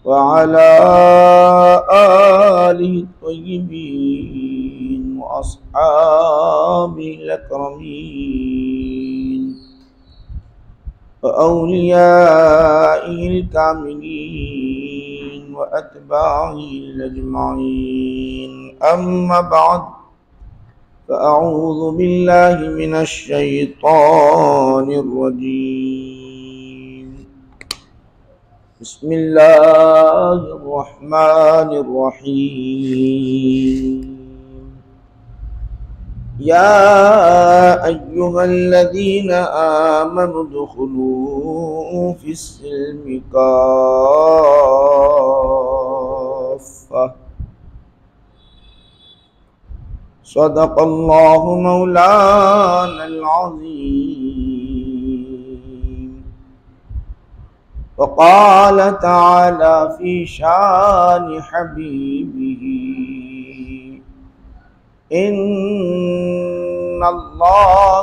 वअला आलिहि त्वय्यिबीन व अस्हाबिल अकरमीन व औलियाइल कामिलीन व अतबाइहिल अजमाइन। अम्मा बअद फ़अऊज़ु बिल्लाहि मिनश शैतानिर रजीम। बिस्मिल्लाहिर रहमानिर रहीम। या अय्युहल्लज़ीना आमनु उदख़ुलू फ़िस्सिल्मि काफ़्फ़ा। सदक़ल्लाहु मौलानल अज़ीम। वक़ाल तआला फ़ी शानि हबीबिही इन्नल्लाह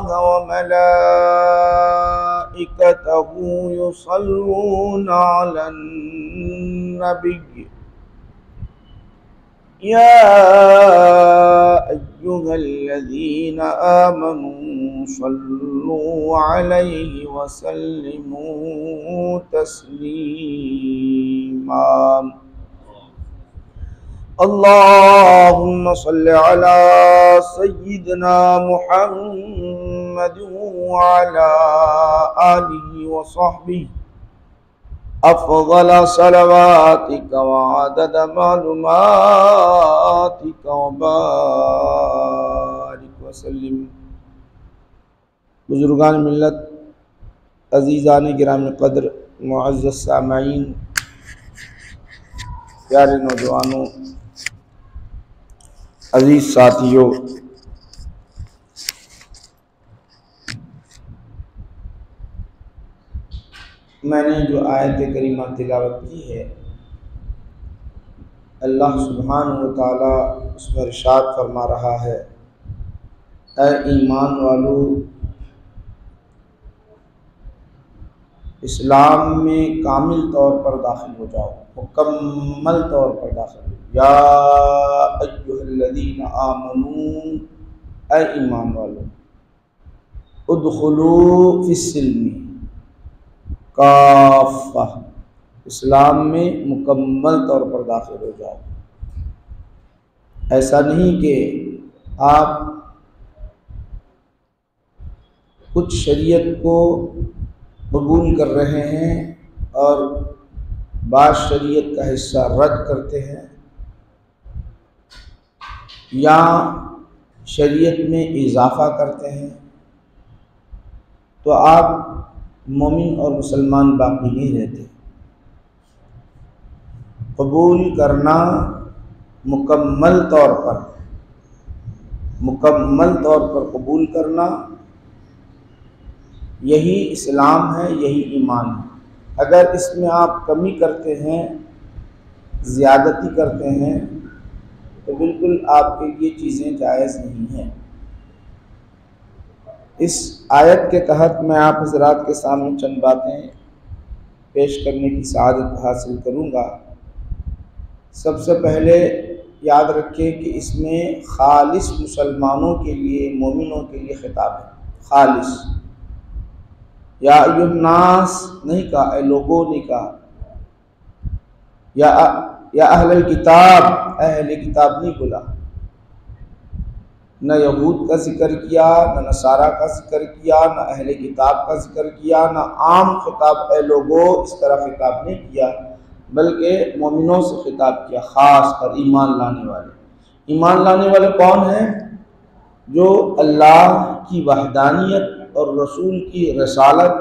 व मलाइकतहू युसल्लूना अलन नबी या अय्युहल्लज़ीना आमनू सल्लू अलैहि व सल्लिमू तस्लीमा। अल्लाहुम्मा सल्लि अला सय्यिदिना मुहम्मद व अला आलिहि व सहबिहि अफ़ज़ल सलवातिका व अदद मालूमातिका व बारिक व सल्लिम। बुज़ुर्गान मिल्लत, अज़ीज़ान गिराम क़द्र, मुअज़्ज़ज़ सामईन, प्यारे नौजवानों, अजीज़ साथियों, मैंने जो आयत करीमा तिलावत की है, अल्लाह सुब्हानहु व तआला उसमें इरशाद फरमा रहा है, ऐ ईमान वालों, इस्लाम में कामिल तौर पर दाखिल हो जाओ, मुकम्मल तौर पर दाखिल हो। या अय्युहल्लज़ीना आमनू, ऐ ईमान वालों, उदखुलू फिस्सिल्मी काफ़्फ़ा, इस्लाम में मुकम्मल तौर पर दाखिल हो जाओ। ऐसा नहीं कि आप कुछ शरीयत को कबूल कर रहे हैं और बाद शरीयत का हिस्सा रद्द करते हैं, या शरीयत में इजाफ़ा करते हैं, तो आप मोमिन और मुसलमान बाकी नहीं रहते। कबूल करना मुकम्मल तौर पर कबूल करना, यही इस्लाम है, यही ईमान है। अगर इसमें आप कमी करते हैं, ज़्यादती करते हैं, तो बिल्कुल आपके लिए चीज़ें जायज़ नहीं हैं। इस आयत के तहत मैं आप हज़रात के सामने चंद बातें पेश करने की सआदत हासिल करूँगा। सबसे पहले याद रखें कि इसमें खालिस मुसलमानों के लिए, मोमिनों के लिए खिताब है। खालिस, या अय्युन्नास नहीं कहा, ए लोगों नहीं कहा, या अहलल किताब, अहले किताब नहीं बोला। न यहूद का जिक्र किया, न नसारा का जिक्र किया, न अहले किताब का जिक्र किया, न आम खिताब ए लोगों, इस तरह खिताब नहीं किया, बल्कि मोमिनों से खिताब किया, ख़ास कर ईमान लाने वाले। ईमान लाने वाले कौन हैं? जो अल्लाह की वहदानियत और रसूल की रसालत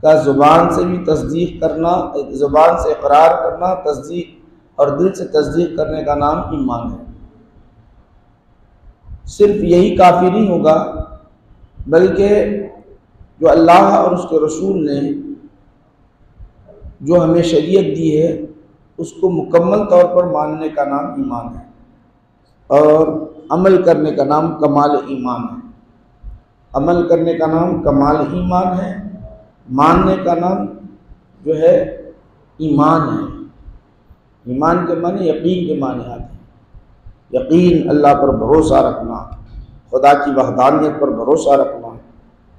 का ज़ुबान से भी तस्दीक करना, ज़ुबान से इकरार करना, तस्दीक और दिल से तस्दीक करने का नाम ईमान है। सिर्फ यही काफ़ी नहीं होगा, बल्कि जो अल्लाह और उसके रसूल ने जो हमें शरीयत दी है, उसको मुकम्मल तौर पर मानने का नाम ईमान है, और अमल करने का नाम कमाल ईमान है। अमल करने का नाम कमाल ईमान है, मानने का नाम जो है ईमान है। ईमान के माने यकीन के माने आते हैं। यकीन अल्लाह पर भरोसा रखना, खुदा की वहदानियत पर भरोसा रखना।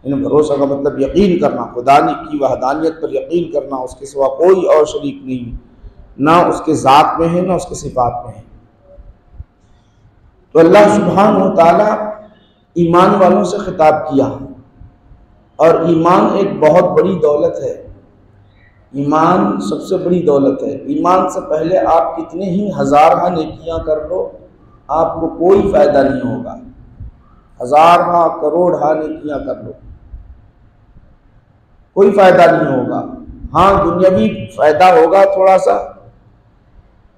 इन भरोसा का मतलब यकीन करना, खुदा की वहदानियत पर यकीन करना, उसके सिवा कोई और शरीक नहीं, ना उसके ज़ात में है ना उसके सिफात में है। तो अल्लाह सुब्हानहू व तआला ईमान वालों से खिताब किया, और ईमान एक बहुत बड़ी दौलत है। ईमान सबसे बड़ी दौलत है। ईमान से पहले आप कितने ही हज़ार नेकियां कर लो, आपको कोई फ़ायदा नहीं होगा। हज़ार करोड़ नेकियां कर लो, कोई फ़ायदा नहीं होगा। हाँ, दुनियावी फ़ायदा होगा थोड़ा सा,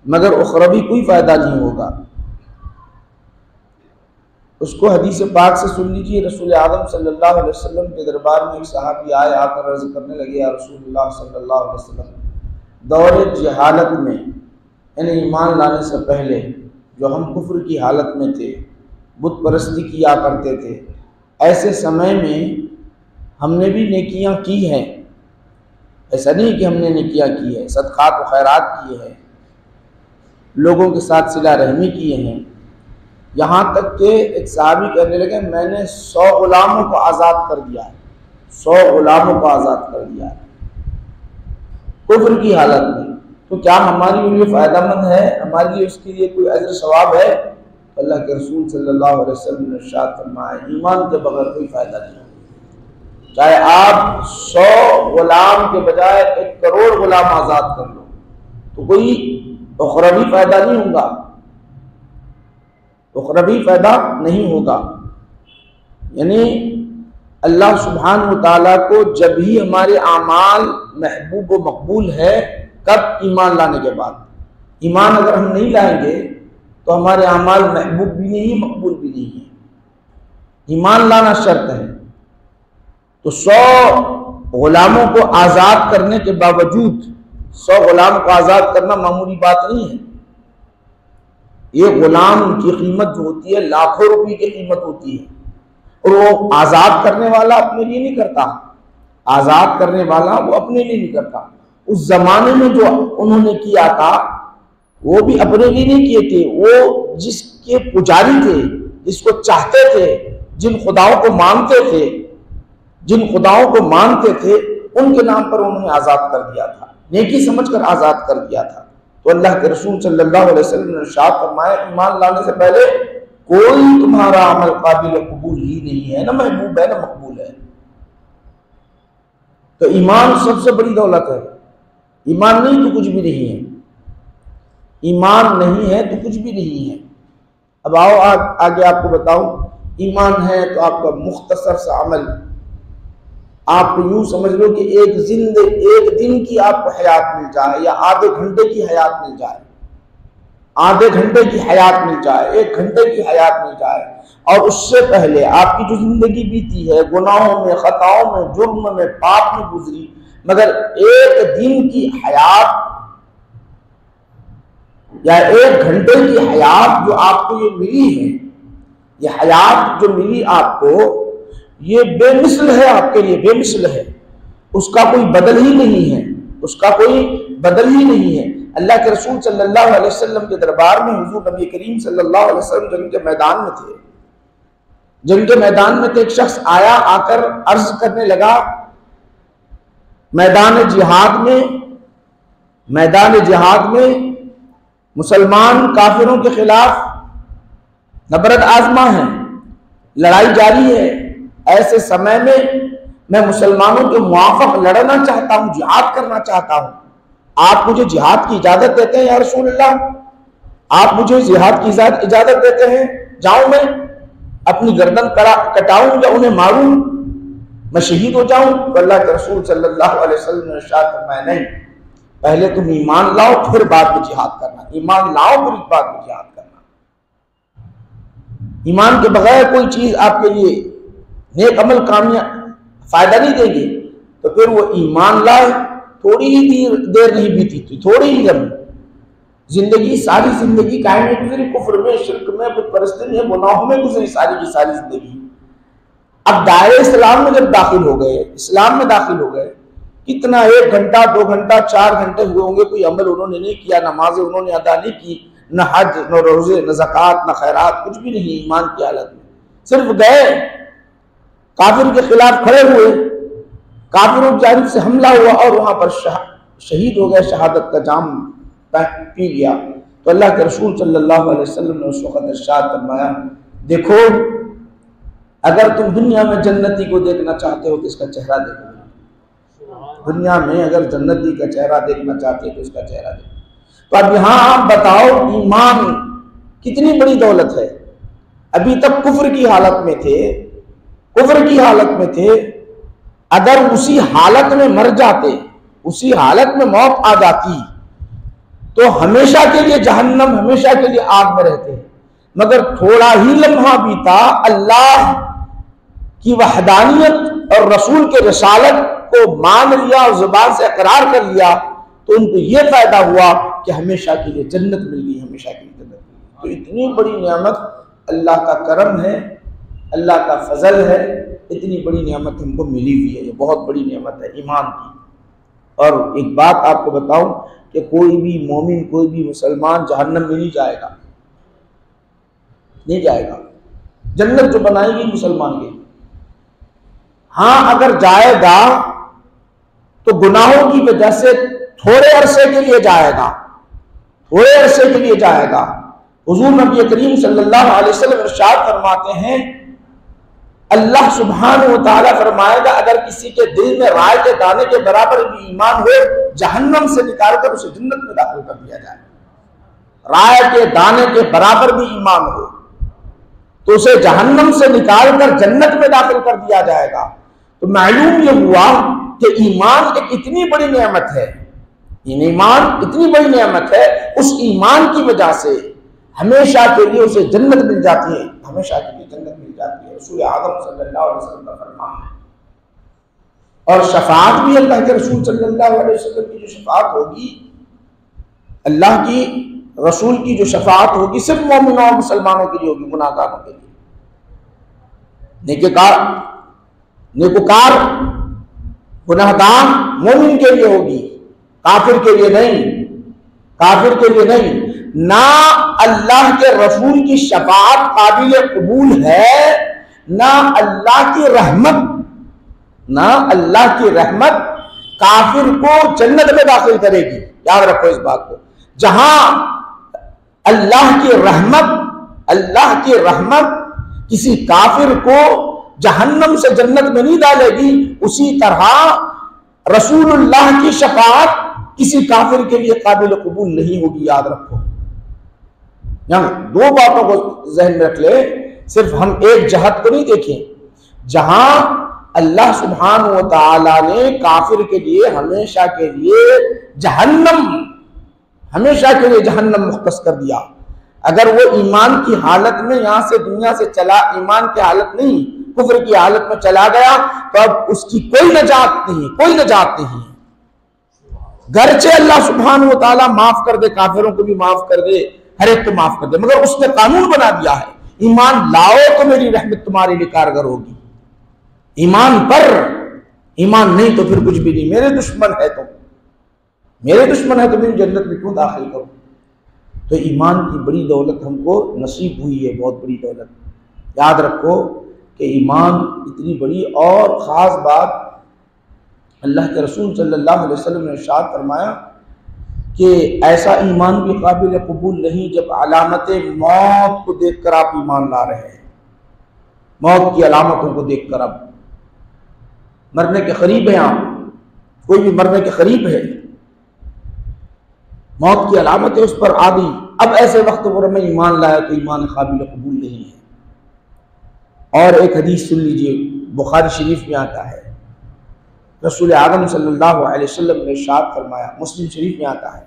मगर उखरवी कोई फ़ायदा नहीं होगा। उसको हदीस पाक से सुन लीजिए। रसूल आदम सल्लल्लाहु अलैहि वसल्लम के दरबार में एक सहाबी आए, आकर अर्ज़ करने लगे, या रसूलुल्लाह सल्लल्लाहु अलैहि वसल्लम, दौरे जहालत में, यानी ईमान लाने से पहले जो हम कुफ्र की हालत में थे, बुत परस्ती किया करते थे, ऐसे समय में हमने भी नेकियां की हैं। ऐसा नहीं कि हमने नेकियां की है, सदक़ात व खैरात किए हैं, लोगों के साथ सिला रहमी किए हैं। यहाँ तक कि एक सहाबी कहने लगे, मैंने 100 गुलामों को आज़ाद कर दिया है, 100 गुलामों को आज़ाद कर दिया है कुफ्र की हालत में। तो क्या हमारे लिए फ़ायदामंद है? हमारे लिए उसके लिए कोई अजर सवाब है? अल्लाह के रसूल सल्लल्लाहु अलैहि वसल्लम ने इरशाद फरमाया, ईमान के बगैर कोई फ़ायदा नहीं होगा। चाहे आप 100 गुलाम के बजाय 1 करोड़ गुलाम आज़ाद कर लो, तो कोई उखरवी फ़ायदा नहीं होगा, उखरवी फ़ायदा नहीं होगा। यानी अल्लाह सुब्हानहू व तआला को जब ही हमारे आमाल महबूब व मकबूल है, कब? ईमान लाने के बाद। ईमान अगर हम नहीं लाएंगे तो हमारे आमाल महबूब भी नहीं है, मकबूल भी नहीं है। ईमान लाना शर्त है। तो 100 गुलामों को आज़ाद करने के बावजूद, 100 गुलाम को आज़ाद करना मामूली बात नहीं है। ये गुलाम की कीमत जो होती है, लाखों रुपए की कीमत होती है, और वो आज़ाद करने वाला अपने लिए नहीं करता। आज़ाद करने वाला वो अपने लिए नहीं करता। उस जमाने में जो उन्होंने किया था, वो भी अपने लिए नहीं किए थे, वो जिसके पुजारी थे, जिसको चाहते थे, जिन खुदाओं को मानते थे, जिन खुदाओं को मानते थे, उनके नाम पर उन्होंने आज़ाद कर दिया था, नेकी समझकर आज़ाद कर दिया था। तो अल्लाह के रसूल सल्लल्लाहु अलैहि वसल्लम ने इरशाद फरमाया, ईमान लाने से पहले कोई तुम्हारा अमल काबिल कबूल ही नहीं है, ना महबूब है ना मकबूल है। तो ईमान सबसे बड़ी दौलत है। ईमान नहीं तो कुछ भी नहीं है, ईमान नहीं है तो कुछ भी नहीं है। अब आओ आगे आपको बताऊं। ईमान है तो आपका मुख्तसर सा अमल, आप यूं समझ लो कि एक दिन की आपको हयात मिल जाए, या आधे घंटे की हयात मिल जाए, आधे घंटे की हयात मिल जाए, 1 घंटे की हयात मिल जाए, और उससे पहले आपकी जो जिंदगी बीती है, गुनाहों में, खताओं में, जुर्म में, पाप में गुजरी, मगर 1 दिन की हयात या 1 घंटे की हयात जो आपको ये मिली है, ये हयात जो मिली आपको, ये बेमिसल है, आपके लिए बेमिसल है। उसका कोई बदल ही नहीं है, उसका कोई बदल ही नहीं है। अल्लाह के रसूल सल्लल्लाहु अलैहि वसल्लम के दरबार में हुजूर नबी करीम सल्लल्लाहु अलैहि वसल्लम जंग के मैदान में थे। जंग के मैदान में तो एक शख्स आया, आकर अर्ज करने लगा, मैदान जिहाद में मुसलमान काफिरों के खिलाफ नबरद आजमा है, लड़ाई जारी है। ऐसे समय में मैं मुसलमानों के मुआफक लड़ना चाहता हूं, जिहाद करना चाहता हूं। आप मुझे जिहाद की इजाजत देते हैं या रसूल अल्लाह? आप मुझे जिहाद की इजाजत देते हैं? जाऊं मैं अपनी गर्दन कटाऊं या उन्हें मारूं, मैं शहीद हो जाऊं? तो अल्लाह के रसूल सल्लल्लाहु अलैहि वसल्लम ने इरशाद फरमाया, नहीं, पहले तुम ईमान लाओ फिर बाद में जिहाद करना। ईमान लाओ फिर बाद में जिहाद करना। ईमान के बगैर कोई चीज आपके लिए नेक अमल कामयाब फायदा नहीं देगी। तो फिर वो ईमान लाए, थोड़ी ही देर नहीं बीती थी, थोड़ी ही जब जिंदगी, सारी जिंदगी कायम में गुजरी, कुफ्र में, शिर्क में, बुत परस्ती में, गुनाहों में गुजरी सारी की सारी जिंदगी। अब दायरे इस्लाम में जब दाखिल हो गए, इस्लाम में दाखिल हो गए, इतना 1 घंटा 2 घंटा 4 घंटे हुए होंगे, कोई अमल उन्होंने नहीं किया, नमाजें उन्होंने अदा नहीं की, न हज न रोजे न ज़कात न खैरात, कुछ भी नहीं ईमान की हालत में। सिर्फ गए, काफिर के खिलाफ खड़े हुए, काफिरों की जानिब से हमला हुआ और वहां पर शहीद हो गए, शहादत का जाम पी लिया। तो अल्लाह के रसूल सल्लल्लाहु अलैहि वसल्लम ने उस वक़्त इरशाद फरमाया, देखो अगर तुम दुनिया में जन्नती को देखना चाहते हो तो इसका चेहरा देखो। दुनिया में अगर जन्नती का चेहरा देखना चाहते हो तो इसका चेहरा देखो। तो अब यहाँ आप बताओ, ईमान कितनी बड़ी दौलत है। अभी तक कुफ्र की हालत में थे, कुफ्र की हालत में थे, अगर उसी हालत में मर जाते, उसी हालत में मौत आ जाती तो हमेशा के लिए जहन्नम, हमेशा के लिए आग में रहते। मगर थोड़ा ही लम्हा बीता, अल्लाह की वहदानियत और रसूल के रिसालत को मान लिया और जुबान से इकरार कर लिया, तो उनको यह फायदा हुआ कि हमेशा के लिए जन्नत मिल गई, हमेशा के लिए जन्नत मिल गई। तो इतनी बड़ी नियामत अल्लाह का करम है, अल्लाह का फजल है, इतनी बड़ी नियामत हमको मिली हुई है। ये बहुत बड़ी नियामत है ईमान की। और एक बात आपको बताऊं कि कोई भी मोमिन, कोई भी मुसलमान जहन्नम में नहीं जाएगा, नहीं जाएगा। जन्नत जो बनाएगी मुसलमान के, हाँ अगर जाएगा तो गुनाहों की वजह से थोड़े अरसे के लिए जाएगा, थोड़े अरसे के लिए जाएगा। हुजूर नबी करीम सल्लल्लाहु अलैहि वसल्लम इरशाद फरमाते हैं, अल्लाह सुब्हानहू व तआला फरमाएगा, अगर किसी के दिल में राय के दाने के बराबर भी ईमान हो, जहन्नम से निकालकर उसे जन्नत में दाखिल कर दिया जाए। राय के दाने के बराबर भी ईमान हो तो उसे जहन्नम से निकालकर जन्नत में दाखिल कर दिया जाएगा। तो मालूम यह हुआ कि ईमान एक इतनी बड़ी नेमत है, ईमान इतनी बड़ी नेमत है, उस ईमान की वजह से हमेशा के लिए उसे जन्नत मिल जाती है, हमेशा के लिए जन्नत मिल जाती है। रसूल आदम सल्लल्लाहु अलैहि वसल्लम का फरमान है। और शफाअत भी अल्लाह के रसूल सल्लल्लाहु अलैहि वसल्लम की जो शफाअत होगी, अल्लाह की रसूल की जो शफाअत होगी, सिर्फ मोमिनों और मुसलमानों के लिए होगी, गुनाहगारों के लिए। नेकुकार गुनाहगार मोमिन के लिए होगी, काफिर के लिए नहीं, काफिर के लिए नहीं। ना अल्लाह के रसूल की शफाअत काबिल कबूल है, ना अल्लाह की रहमत, ना अल्लाह की रहमत काफिर को जन्नत में दाखिल करेगी। याद रखो इस बात को। जहां अल्लाह की रहमत किसी काफिर को जहन्नम से जन्नत में नहीं डालेगी, उसी तरह रसूलुल्लाह की शफाअत किसी काफिर के लिए काबिल कबूल नहीं होगी। याद रखो, यहां दो बातों को जहन में रख ले, सिर्फ हम एक जहत को नहीं देखें। जहां अल्लाह सुब्हानहू व तआला ने काफिर के लिए हमेशा के लिए जहन्नम, हमेशा के लिए जहन्नम मुख्तस कर दिया। अगर वो ईमान की हालत में यहां से दुनिया से चला, ईमान की हालत नहीं, कुफ्र की हालत में चला गया, तो अब उसकी कोई नजात नहीं, कोई नजात नहीं। गरचे अल्लाह सुब्हानहू व तआला माफ कर दे, काफिरों को भी माफ कर दे, हर एक को माफ कर दे, मगर उसने कानून बना दिया है, ईमान लाओ तो मेरी रहमत तुम्हारे लिए कारगर होगी। ईमान पर, ईमान नहीं तो फिर कुछ भी नहीं। मेरे दुश्मन है तो, मेरे दुश्मन है तो मेरी जन्नत में क्यों दाखिल करूं। तो ईमान की बड़ी दौलत हमको नसीब हुई है, बहुत बड़ी दौलत। याद रखो कि ईमान इतनी बड़ी, और ख़ास बात अल्लाह के रसूल सल्लल्लाहु अलैहि वसल्लम ने इरशाद फरमाया कि ऐसा ईमान भी काबिल कबूल नहीं जब अलामत मौत को देखकर आप ईमान ला रहे हैं। मौत की अलामतों को देखकर, अब मरने के करीब है, आप कोई भी मरने के करीब है, मौत की अलामतें उस पर आ गई, अब ऐसे वक्त पर मैं ईमान लाया तो ईमान काबिल कबूल नहीं है। और एक हदीस सुन लीजिए, बुखारी शरीफ में आता है, रसूल आदम सल्लल्लाहु अलैहि वसल्लम ने इरशाद फरमाया, मुस्लिम शरीफ में आता है,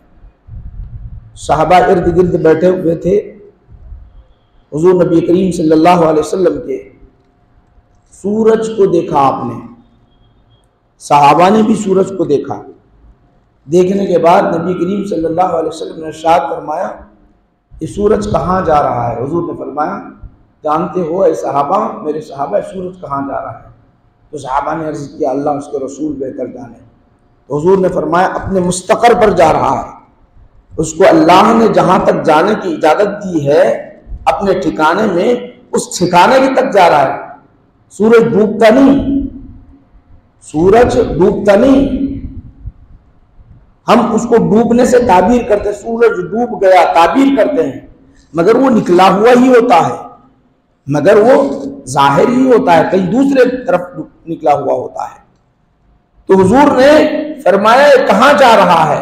सहाबा इर्द गिर्द बैठे हुए थे, हुजूर नबी करीम सल्लल्लाहु अलैहि वसल्लम के सूरज को देखा आपने, सहाबा ने भी सूरज को देखा। देखने के बाद नबी करीम सल्लल्लाहु अलैहि वसल्लम ने इरशाद फरमाया, ये सूरज कहाँ जा रहा है। हुजूर ने फरमाया, जानते हो ऐ सहाबा, मेरे सहाबा, सूरज कहाँ जा रहा है। तो सहाबा ने अर्ज़ किया, अल्लाह उसके रसूल बेहतर जाने। तो हुजूर ने फरमाया अपने मुस्तकर पर जा रहा है, उसको अल्लाह ने जहां तक जाने की इजाजत दी है अपने ठिकाने में, उस ठिकाने की तक जा रहा है। सूरज डूबता नहीं, सूरज डूबता नहीं, हम उसको डूबने से ताबीर करते हैं, सूरज डूब गया ताबीर करते हैं, मगर वो निकला हुआ ही होता है, मगर वो जाहिर ही होता है, कहीं दूसरे तरफ निकला हुआ होता है। तो हुजूर ने फरमाया कहां जा रहा है,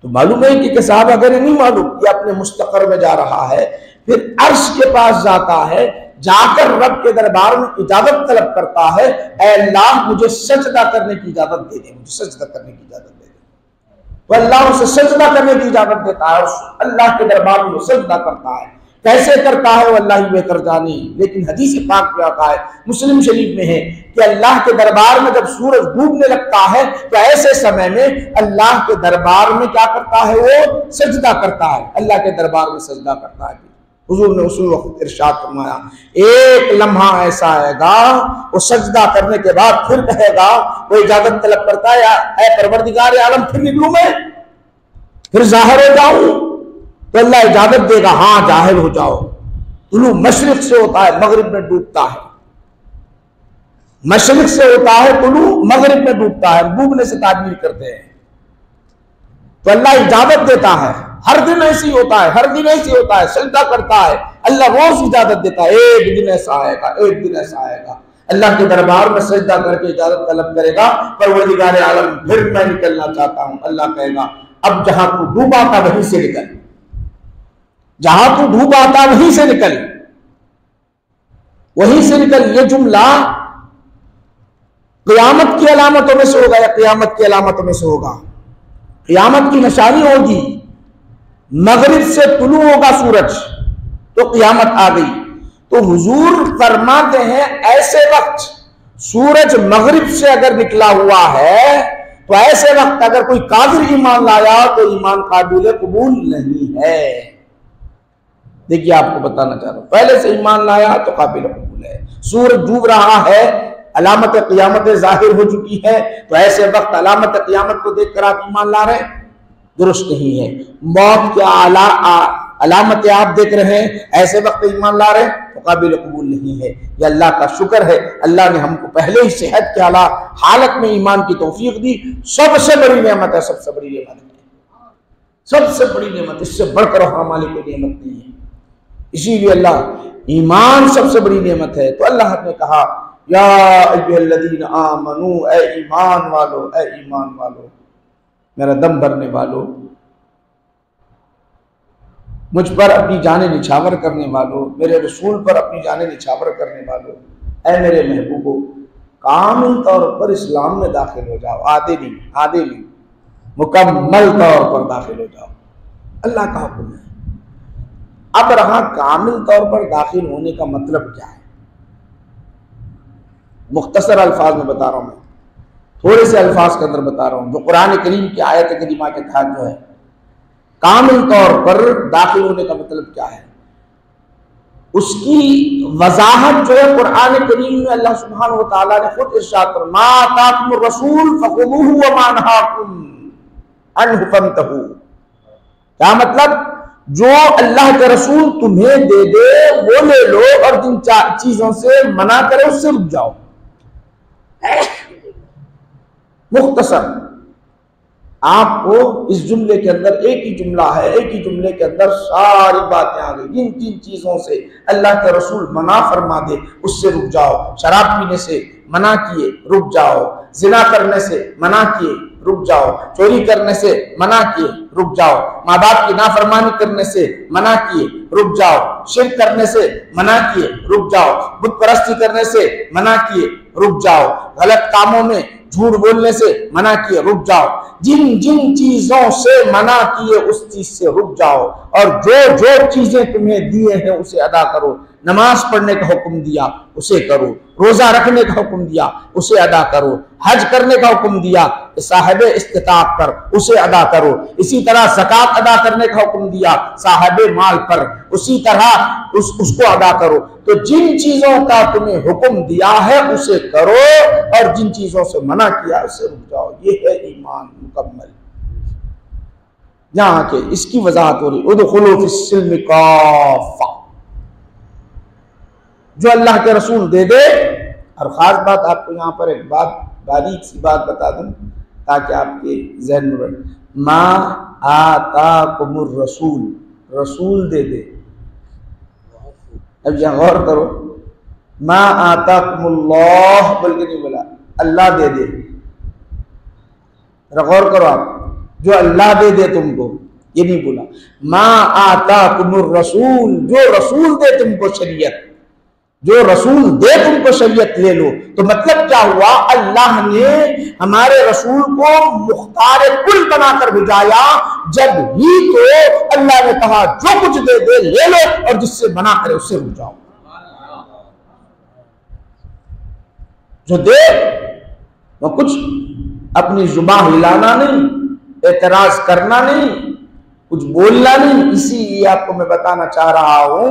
तो मालूम है कि साहब अगर नहीं मालूम, ये अपने मुस्तकर में जा रहा है। फिर अर्श के पास जाता है, जाकर रब के दरबार में इजाजत तलब करता है, ऐ अल्लाह मुझे सजदा करने की इजाजत दे दे, मुझे सजदा करने की इजाजत दे दे। तो अल्लाह उसे सजदा करने की इजाजत देता है, अल्लाह के दरबार में सजदा करता है। कैसे करता है वो अल्लाह ही बेहतर जाने, लेकिन हदीस पाक में आता है, मुस्लिम शरीफ में है कि अल्लाह के दरबार में जब सूरज डूबने लगता है तो ऐसे समय में अल्लाह के दरबार में क्या करता है, वो सजदा करता है, अल्लाह के दरबार में सजदा करता है। हुजूर ने उस वक्त इरशाद फरमाया, एक लम्हा ऐसा आएगा वो सजदा करने के बाद फिर कहेगा, वो इजाजत तलब करता है, ऐ परवरदिगार आलम फिर निकलूं मैं, फिर जाहिर हो जाऊं, तो अल्लाह इजाजत देगा, हाँ जाहिर हो जाओ। तुलू मशरिक से होता है, मगरिब में डूबता है, मशरिक से होता है, तुलू मगरिब में डूबता है, डूबने से ताबीर करते हैं। तो अल्लाह इजाजत देता है, हर दिन ऐसी होता है, हर दिन ऐसी होता है, सजदा करता है, अल्लाह रोज इजाजत देता है, एक दिन ऐसा आएगा, एक दिन ऐसा आएगा, अल्लाह के दरबार में सजदा करके इजाजत तलब करेगा, परवरदिगार आलम फिर मैं निकलना चाहता हूं। अल्लाह कहेगा अब जहां तू डूबा था वहीं से निकल, जहां तू डूबा था वहीं से निकल, वहीं से निकल। ये जुमला क़यामत की अलामतों में से होगा, या क़यामत की अलामतों में से होगा। क़यामत की निशानी होगी, मगरिब से तुलू होगा सूरज, तो क़यामत आ गई। तो हुजूर फरमाते हैं ऐसे वक्त सूरज मगरिब से अगर निकला हुआ है, तो ऐसे वक्त अगर कोई काफिर ईमान लाया तो ईमान काबिल कबूल नहीं है। देखिए आपको बताना चाह रहा हूं, पहले से ईमान लाया तो काबिल कबूल है। सूरज डूब रहा है, अलामत क़यामत जाहिर हो चुकी है, तो ऐसे वक्त अलामत क़यामत को देखकर आप ईमान ला रहे हैं, दुरुस्त नहीं है। मौत के अलामतें आप देख रहे हैं, ऐसे वक्त ईमान ला रहे हैं, तो काबिल कबूल नहीं है। ये अल्लाह का शुक्र है, अल्लाह ने हमको पहले ही सेहत के हालत में ईमान की तौफीक दी। सबसे बड़ी नेमत है, सबसे बड़ी नेमत है, सबसे बड़ी नेमत, इससे बढ़कर हमारी कोई नेमत नहीं है। इसीलिए अल्लाह ईमान सबसे बड़ी नेमत है। तो अल्लाह ने कहा, या अय्युहल्लज़ीना आमनू, ऐ ईमान वालो, ऐ ईमान वालो, मेरा दम भरने वालों, मुझ पर अपनी जाने निछावर करने वालों, मेरे रसूल पर अपनी जाने निछावर करने वालों, ऐ मेरे महबूबो, कामिल तौर पर इस्लाम में दाखिल हो जाओ, आधे नहीं, मुकम्मल तौर पर दाखिल हो जाओ। अल्लाह का हुक्म है। अब रहा कामिल तौर पर दाखिल होने का मतलब क्या है, मुख्तसर अल्फाज में बता रहा हूं, मैं थोड़े से अल्फाज के अंदर बता रहा हूं, जो कुरान करीम की आयत करीमा के तहत जो है कामिल तौर पर दाखिल होने का मतलब क्या है, उसकी वजाहत जो है कुरान करीम में अल्लाह सुब्हानहु व तआला ने खुद इरशाद फरमाया, मा आताकुमुर रसूल फखुदूहु व मा नहाकुम अन्हु फंतहू। क्या मतलब, जो अल्लाह के रसूल तुम्हें दे दे वो ले लो, और जिन चीजों से मना करे उससे रुक जाओ। मुख्तसर आपको इस जुमले के अंदर एक ही जुमला है, एक ही जुमले के अंदर सारी बातें आ गई। जिन जिन चीजों से अल्लाह के रसूल मना फरमा दे उससे रुक जाओ। शराब पीने से मना किए, रुक जाओ। जिना करने से मना किए, रुक जाओ। चोरी करने से मना किए, रुक जाओ। माँ बाप की नाफरमानी करने से मना किए, रुक जाओ। शिर्क करने से मना किए, रुक जाओ। बुत परस्ती करने से मना किए, रुक जाओ। गलत कामों में झूठ बोलने से मना किए, रुक जाओ। जिन जिन चीजों से मना किए उस चीज से रुक जाओ, और जो जो चीजें तुम्हें दिए हैं उसे अदा करो। नमाज पढ़ने का हुक्म दिया उसे करो, रोजा रखने का हुक्म दिया उसे अदा करो, हज करने का हुक्म दिया साहिब इस्तिताअत पर उसे अदा करो, इसी तरह ज़कात अदा करने का हुक्म दिया साहिब माल पर उसी तरह उसको अदा करो। तो जिन चीजों का तुम्हें हुक्म दिया है उसे करो और जिन चीजों से मना किया उससे रुक जाओ। ये है ईमान मुकम्मल। यहाँ के इसकी वजाहत हो रही उदखुलू फिस्सिल्म काफ़ा, जो अल्लाह के रसूल दे दे। और खास बात आपको यहाँ पर एक बात बारीक सी बात बता दूं ताकि आपके जहन में बैठे, मा आताकुमुर रसूल, रसूल दे दे। अब यहाँ गौर करो, मा आताकुमुल्लाह बोल के नहीं बोला, अल्लाह दे दे। गौर करो आप, जो अल्लाह दे दे तुमको, ये नहीं बोला। मा आताकुमुर रसूल, जो रसूल दे तुमको शरीयत, जो रसूल दे तुमको शरीयत ले लो। तो मतलब क्या हुआ, अल्लाह ने हमारे रसूल को मुख्तार कुल बनाकर भिजाया। जब ही तो अल्लाह ने कहा जो कुछ दे दे ले लो और जिससे मना करे उससे रुक जाओ। जो दे वो कुछ अपनी जुबान हिलाना नहीं, एतराज करना नहीं, कुछ बोलना नहीं। इसीलिए आपको मैं बताना चाह रहा हूं,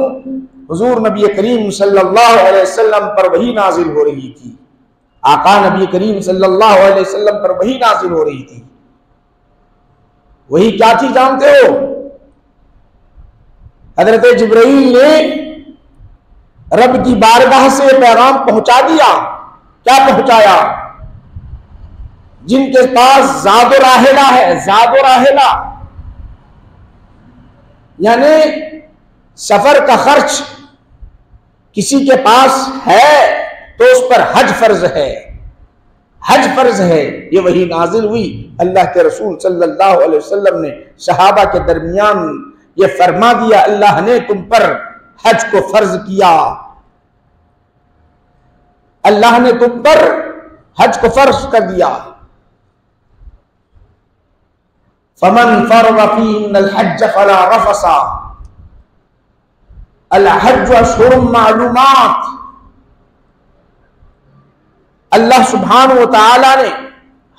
हुजूर नबी करीम सल्लल्लाहु अलैहि वसल्लम पर वही नाजिल हो रही थी। आका नबी करीम सल्लल्लाहु अलैहि वसल्लम पर वही नाजिल हो रही थी। वही क्या थी जानते हो? हजरत जिब्राइल ने रब की बारगाह से पैगाम पहुंचा दिया। क्या पहुंचाया? जिनके पास ज़ादो राहिला है, ज़ादो राहिला यानी सफर का खर्च किसी के पास है तो उस पर हज फर्ज है, हज फर्ज है। ये वही नाजिल हुई। अल्लाह के रसूल सल्लल्लाहु अलैहि वसल्लम ने सहाबा के दरमियान ये फरमा दिया, अल्लाह ने तुम पर हज को फर्ज किया, अल्लाह ने तुम पर हज को फर्ज कर दिया। फमन फरद फीहिल हज फला रफसा, अल हज अशहुरुम मालूमात। अल्लाह सुब्हानहु व तआला ने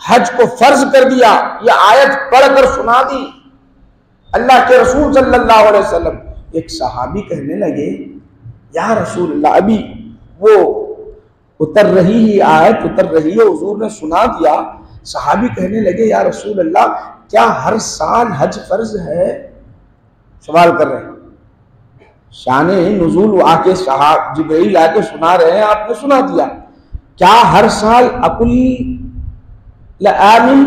हज को फर्ज कर दिया। यह आयत पढ़कर सुना दी अल्लाह के रसूल सल्लल्लाहु अलैहि वसल्लम। एक सहाबी कहने लगे, या रसूल अल्लाह, अभी वो उतर रही ही आयत उतर रही है, हुजूर ने सुना दिया। सहाबी कहने लगे, या रसूल अल्लाह, क्या हर साल हज फर्ज है? सवाल कर रहे हैं। शाने नुज़ूल आके जिब्रील आके सुना रहे हैं, आपने सुना दिया। क्या हर साल आमीन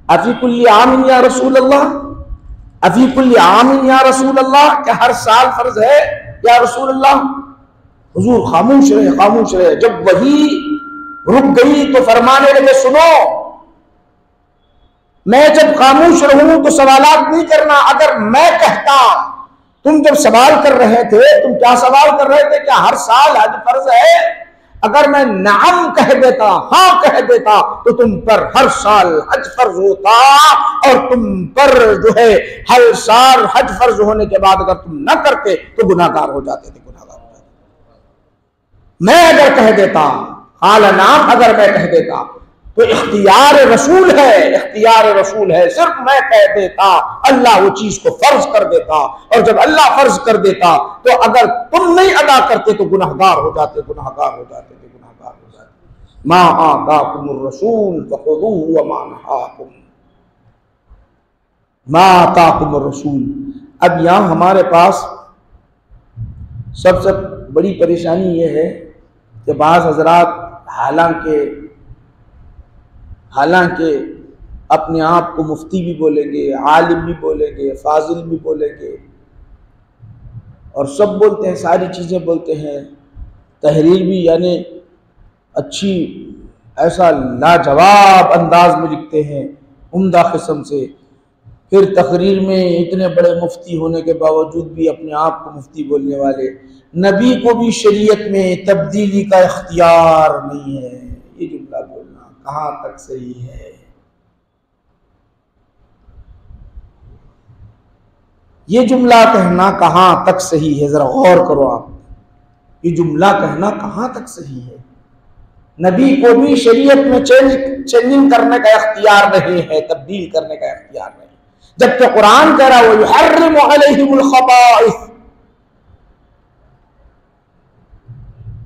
अफी कुल्ली आमीन या रसूल अल्लाह, अफी कुल्ली आमीन या रसूल अल्लाह, क्या हर साल फर्ज है या रसूल अल्लाह? हुजूर खामोश रहे, खामोश रहे। जब वही रुक गई तो फरमाने लगे, सुनो, मैं जब खामोश रहूं तो सवालात नहीं करना। अगर मैं कहता, तुम जब सवाल कर रहे थे, तुम क्या सवाल कर रहे थे? क्या हर साल हज फर्ज है? अगर मैं नाम कह देता, हाँ कह देता, तो तुम पर हर साल हज फर्ज होता और तुम पर जो है हर साल हज फर्ज होने के बाद अगर तुम न करते तो गुनाहगार हो जाते थे, गुनाहगार हो जाते। मैं अगर कह देता, आला नाम अगर मैं कह देता तो इख्तियार रसूल है, इख्तियार रसूल है। सिर्फ मैं कह देता, अल्लाह वो चीज को फर्ज कर देता। और जब अल्लाह फर्ज कर देता तो अगर तुम नहीं अदा करते तो गुनाहगार हो जाते, गुनाहगार हो जाते थे, गुनाहगार हो जाते। मा आताकुमुर रसूल फखुदूहु व मा नहाकुम, मा आताकुमुर रसूल। अब यहां हमारे पास सबसे बड़ी परेशानी यह है कि बाज़ हजरात हालांकि अपने आप को मुफ्ती भी बोलेंगे, आलिम भी बोलेंगे, फाजिल भी बोलेंगे और सब बोलते हैं, सारी चीज़ें बोलते हैं, तहरीर भी यानी अच्छी ऐसा लाजवाब अंदाज में लिखते हैं, उम्दा किस्म से। फिर तकरीर में इतने बड़े मुफ्ती होने के बावजूद भी अपने आप को मुफ्ती बोलने वाले। नबी को भी शरीयत में तब्दीली का इख्तियार नहीं है। ये जुमला बोलना कहाँ तक सही है? ये जुमला कहना कहाँ तक सही है? जरा गौर करो आप। ये जुमला कहना कहाँ तक सही है? नबी को भी शरीयत में चेंजिंग करने का इख्तियार नहीं है, तब्दील करने का इख्तियार नहीं, जबकि कुरान कह रहा है युहर्रिमु अलैहिमुल खबाइस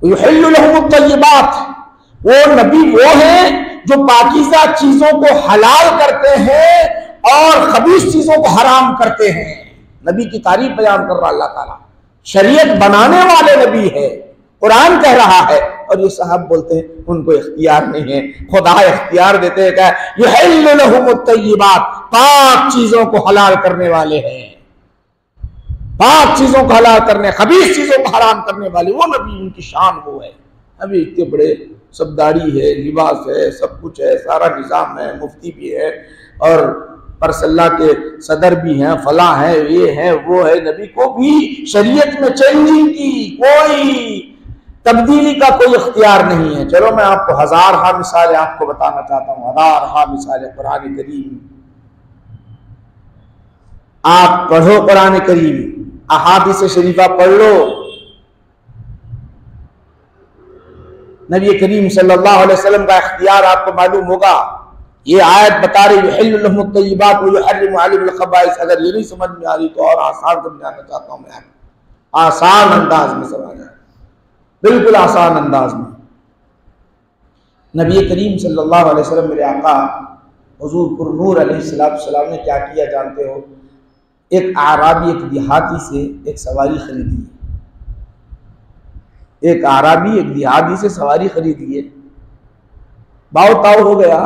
युहिल्लु लहुमुत तय्यिबात। वो नबी वो है जो पाकीज़ा चीजों को हलाल करते हैं और खबीस चीजों को हराम करते हैं। नबी की तारीफ बयान कर रहा अल्लाह ताला, शरीयत बनाने वाले नबी है, कुरान कह रहा है, और ये साहब बोलते हैं उनको इख्तियार नहीं है। खुदा इख्तियार देते हैं, क्या युहिल्लु लहुमुत तय्यिबात, पाक चीजों को हलाल करने वाले हैं, पाक चीजों को हलाल करने, खबीस चीजों को हराम करने वाले वो नबी, उनकी शान वो है। अभी इतने बड़े, सब दाढ़ी है, लिबास है, सब कुछ है, सारा निजाम है, मुफ्ती भी है और परसल्ला के सदर भी हैं, फला है, ये है, वो है। नबी को भी शरीयत में चेंजिंग की कोई तब्दीली का कोई इख्तियार नहीं है। चलो मैं आपको हजारहा मिसालें आपको बताना चाहता हूँ, हजारहा मिसालें कुरान करीम। आप पढ़ो कुरान करीम, अहादीस शरीफा पढ़ लो। नबी करीम सल्लल्लाहु अलैहि वसल्लम का इख्तियार आपको मालूम होगा। ये आयत बता रही युहिल्लु लहुमुत तय्यिबात व युहर्रिमु अलैहिमुल खबाइस। अगर ये नहीं समझ में आ रही तो और आसान समझाना चाहता हूं मैं, आसान अंदाज में समझाना, बिल्कुल आसान अंदाज में। नबी करीम सल्लल्लाहु अलैहि वसल्लम मेरे आका हुजूर पुरनूर अलैहिस्सलाम ने क्या किया जानते हो? एक आराबी, एक देहाती से एक सवारी खरीदी। एक आराबी एक देहाती से सवारी खरीद लिए, बाव ताव हो गया,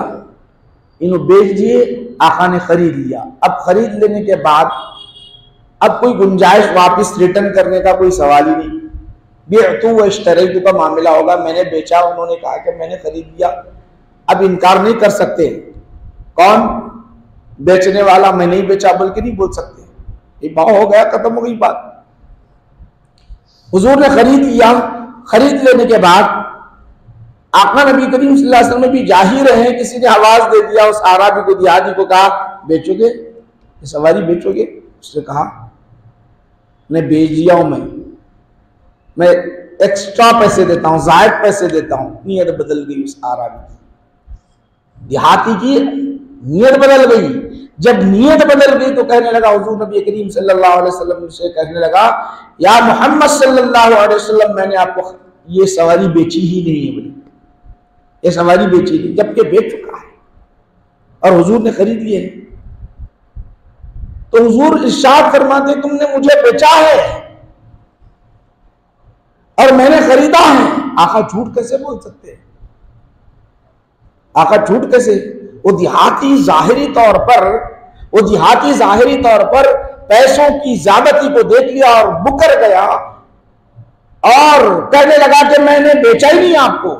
इन्हों बेच दिए, आका ने खरीद लिया। अब खरीद लेने के बाद अब कोई गुंजाइश वापस रिटर्न करने का कोई सवाल ही नहीं। बेअतु व इश्तरैतु का मामला होगा, मैंने बेचा, उन्होंने कहा कि मैंने खरीद लिया। अब इनकार नहीं कर सकते, कौन? बेचने वाला। मैं नहीं बेचा बोल के नहीं बोल सकते, ये भाव हो गया, खत्म हो गई बात। हुजूर ने खरीद लिया। खरीद लेने के बाद आका नबी करीम सल्लल्लाहु अलैहि वसल्लम भी जाहिर है, किसी ने आवाज दे दिया उस आराबी को, देहाती को, कहा बेचोगे ये सवारी, बेचोगे? उसने कहा मैं बेच दिया हूं, मैं एक्स्ट्रा पैसे देता हूं, जायद पैसे देता हूं। नीयत बदल गई उस आराबी की, देहाती की नीयत बदल गई। जब नीयत बदल गई तो कहने लगा, हुजूर नबी करीम सल्लल्लाहु अलैहि वसल्लम से कहने लगा, या मोहम्मद सल्लल्लाहु अलैहि वसल्लम, मैंने आपको ये सवारी बेची ही नहीं है, बोली ये सवारी बेची नहीं, जबकि बेच चुका है और हुजूर ने खरीद लिए। तो हुजूर इरशाद फरमाते, तुमने मुझे बेचा है और मैंने खरीदा है। आका झूठ कैसे बोल सकते हैं? आका झूठ कैसे? वो देहाती जाहिरी तौर पर पैसों की ज्यादती को देख लिया और मुकर गया और कहने लगा कि मैंने बेचा ही नहीं आपको।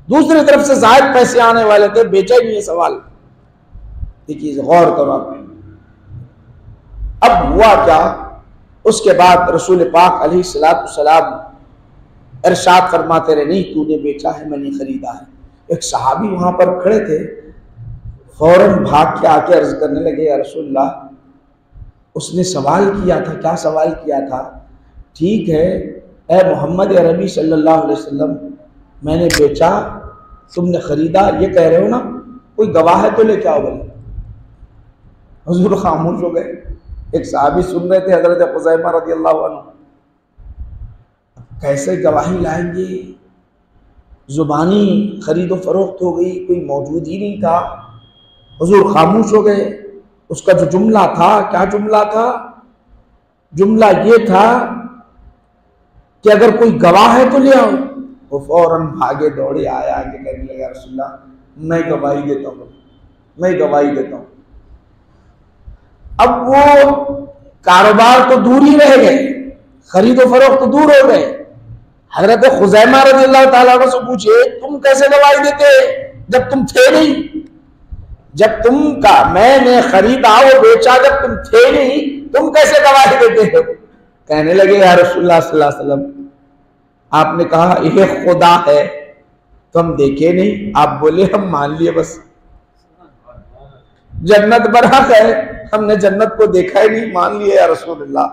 दूसरी तरफ से जायद पैसे आने वाले थे, बेचा ही नहीं है। सवाल देखिए, गौर करो। अब हुआ क्या? उसके बाद रसूल पाक अलैहिस्सलाम इरशाद फरमाते रहे, नहीं तूने बेचा है, मैंने खरीदा है। एक सहाबी वहां पर खड़े थे, फौरन भाग के आके अर्ज करने लगे, या रसूलल्लाह, उसने सवाल किया था। क्या सवाल किया था? ठीक है ए मोहम्मद अरबी सल्लल्लाहु अलैहि वसल्लम, मैंने बेचा, तुमने खरीदा, ये कह रहे हो ना, कोई गवाह है तो लेके आओ। बोले हुजूर खामोश हो गए। एक सहाबी सुन रहे थे, हजरत हुज़ैफा रज़ियल्लाहु अन्हु, कैसे गवाही लाएंगे? जुबानी खरीदो फरोख्त हो गई, कोई मौजूद ही नहीं था। हुजूर खामोश हो गए। उसका जो जुमला था, क्या जुमला था? जुमला ये था कि अगर कोई गवाह है तो ले आओ। वो फौरन भागे दौड़े आया, आगे कहने लगा, रसूलल्लाह मैं गवाही देता हूँ, मैं गवाही देता हूँ। अब वो कारोबार तो दूर ही रह गए, खरीदो फरोख्त तो दूर हो गए। हजरत खुज़ैमा रज़ियल्लाहु ताला अन्हु से पूछे, तुम कैसे गवाही देते जब तुम थे नहीं? जब तुम का मैंने खरीदा वो बेचा, जब तुम थे नहीं, तुम कैसे गवाही देते हो? कहने लगे, या रसूलुल्लाह सल्लल्लाहु अलैहि वसल्लम, आपने कहा यह खुदा है तो हम देखे नहीं, आप बोले हम मान लिए बस। जन्नत बरहक है, हमने जन्नत को देखा ही नहीं, मान लिया या रसूलुल्लाह।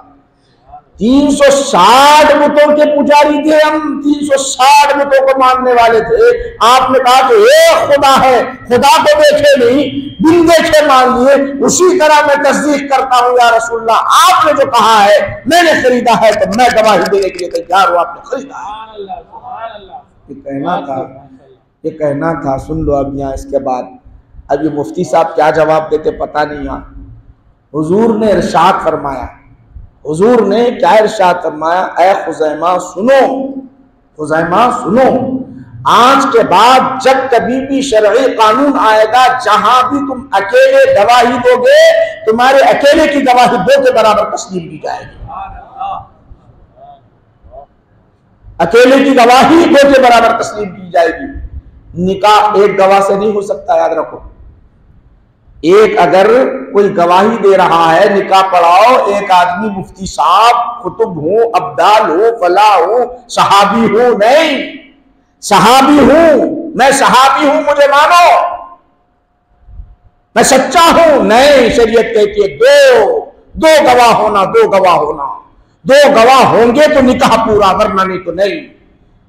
360 बुतों के पुजारी थे हम, 360 बुतों को मानने वाले थे। आपने कहा कि एक खुदा है, खुदा को देखे नहीं, बिन देखे मान लिए, उसी तरह मैं तस्दीक करता हूं या रसूलल्लाह, आपने जो कहा है मैंने खरीदा है तो मैं गवाही देने के लिए तैयार हूं, आपने खरीदा है। ये कहना था। सुन लो अब यहाँ इसके बाद, अब ये मुफ्ती साहब क्या जवाब देते पता नहीं। यहाँ हुजूर ने इरशाद फरमाया, हुजूर ने क्या इरशाद फरमाया, ऐ खुज़ैमा सुनो, खुज़ैमा सुनो, आज के बाद जब कभी भी शरई कानून आएगा, जहां भी तुम अकेले गवाही दोगे, तुम्हारे अकेले की गवाही 2 के बराबर तस्लीम की जाएगी। अकेले की गवाही 2 के बराबर तस्लीम की जाएगी। निकाह एक गवाह से नहीं हो सकता, याद रखो। एक अगर कोई गवाही दे रहा है, निकाह पढ़ाओ, एक आदमी मुफ्ती साहब, कुतुब हो, अब्दाल हो, फला हो, सहाबी हो, नहीं, सहाबी हूं मैं, सहाबी हूं मुझे मानो, मैं सच्चा हूं, नहीं, शरीयत कहती है दो गवाह होना, 2 गवाह होना, 2 गवाह होंगे तो निकाह पूरा, वरना नहीं तो नहीं,